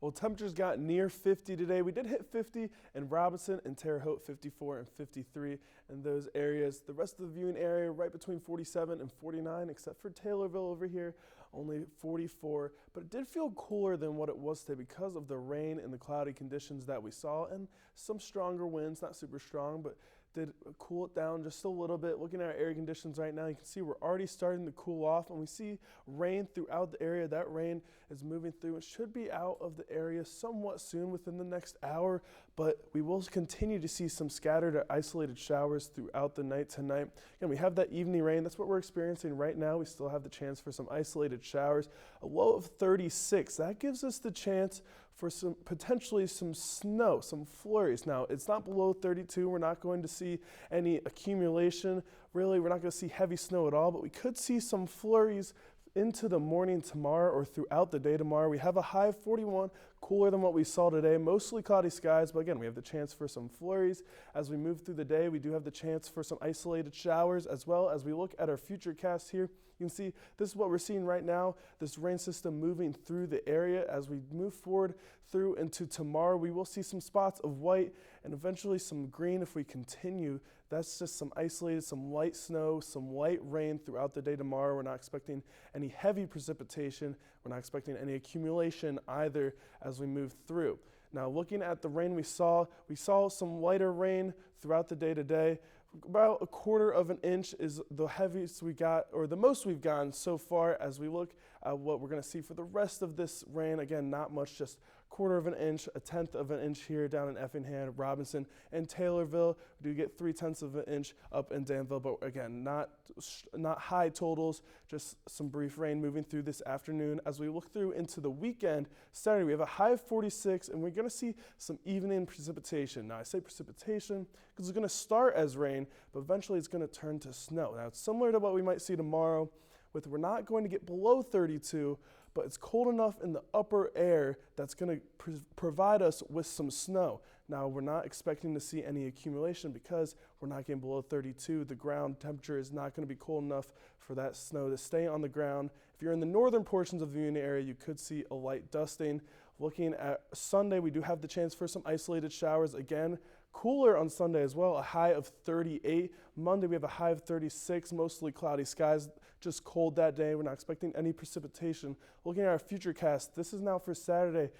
Well, temperatures got near 50 today. We did hit 50 in Robinson and Terre Haute, 54 and 53 in those areas. The rest of the viewing area right between 47 and 49, except for Taylorville over here, only 44. But it did feel cooler than what it was today because of the rain and the cloudy conditions that we saw and some stronger winds, not super strong, but did cool it down just a little bit. Looking at our air conditions right now, you can see we're already starting to cool off, and we see rain throughout the area. That rain is moving through. It should be out of the area somewhat soon within the next hour, but we will continue to see some scattered or isolated showers throughout the night tonight. Again, we have that evening rain. That's what we're experiencing right now. We still have the chance for some isolated showers. A low of 36. That gives us the chance for some potentially some snow, some flurries. Now, it's not below 32. We're not going to see any accumulation. Really, we're not going to see heavy snow at all, but we could see some flurries into the morning tomorrow or throughout the day tomorrow. We have a high of 41, cooler than what we saw today. Mostly cloudy skies, but again, we have the chance for some flurries. As we move through the day, we do have the chance for some isolated showers as well. As we look at our future cast here, you can see this is what we're seeing right now, this rain system moving through the area. As we move forward through into tomorrow, we will see some spots of white and eventually some green if we continue. That's just some isolated, some light snow, some light rain throughout the day tomorrow. We're not expecting any heavy precipitation. We're not expecting any accumulation either as we move through. Now, looking at the rain we saw some lighter rain throughout the day today. About a quarter of an inch is the heaviest we got, or the most we've gotten so far. As we look at what we're going to see for the rest of this rain, again, not much, just quarter of an inch, a tenth of an inch here down in Effingham, Robinson, and Taylorville. We do get 3/10 of an inch up in Danville, but again, not high totals, just some brief rain moving through this afternoon. As we look through into the weekend, Saturday, we have a high of 46, and we're going to see some evening precipitation. Now, I say precipitation because it's going to start as rain, but eventually it's going to turn to snow. Now, it's similar to what we might see tomorrow. We're not going to get below 32, but it's cold enough in the upper air that's going to provide us with some snow. Now, we're not expecting to see any accumulation because we're not getting below 32. The ground temperature is not going to be cold enough for that snow to stay on the ground. If you're in the northern portions of the viewing area, you could see a light dusting. Looking at Sunday, we do have the chance for some isolated showers. Again, cooler on Sunday as well, a high of 38. Monday, we have a high of 36, mostly cloudy skies, just cold that day. We're not expecting any precipitation. Looking at our future cast, this is now for Saturday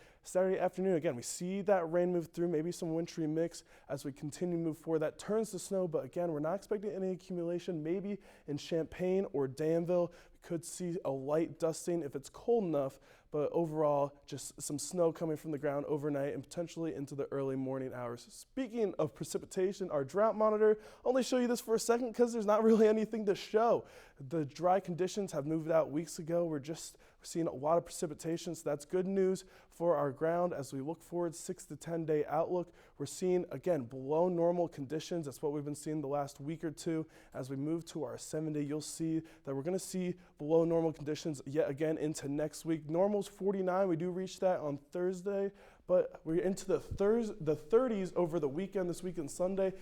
afternoon. Again, we see that rain move through, maybe some wintry mix as we continue to move forward. That turns to snow, but again, we're not expecting any accumulation. Maybe in Champaign or Danville, we could see a light dusting if it's cold enough, but overall, just some snow coming from the ground overnight and potentially into the early morning hours. Speaking of precipitation, our drought monitor, I'll only show you this for a second because there's not really anything to show. The dry conditions have moved out weeks ago. We're seeing a lot of precipitation, so that's good news for our ground. As we look forward 6 to 10 day outlook, we're seeing, again, below normal conditions. That's what we've been seeing the last week or two. As we move to our 7 day, you'll see that we're going to see below normal conditions yet again into next week. Normal's 49. We do reach that on Thursday, but we're into the 30s over the weekend, this weekend Sunday,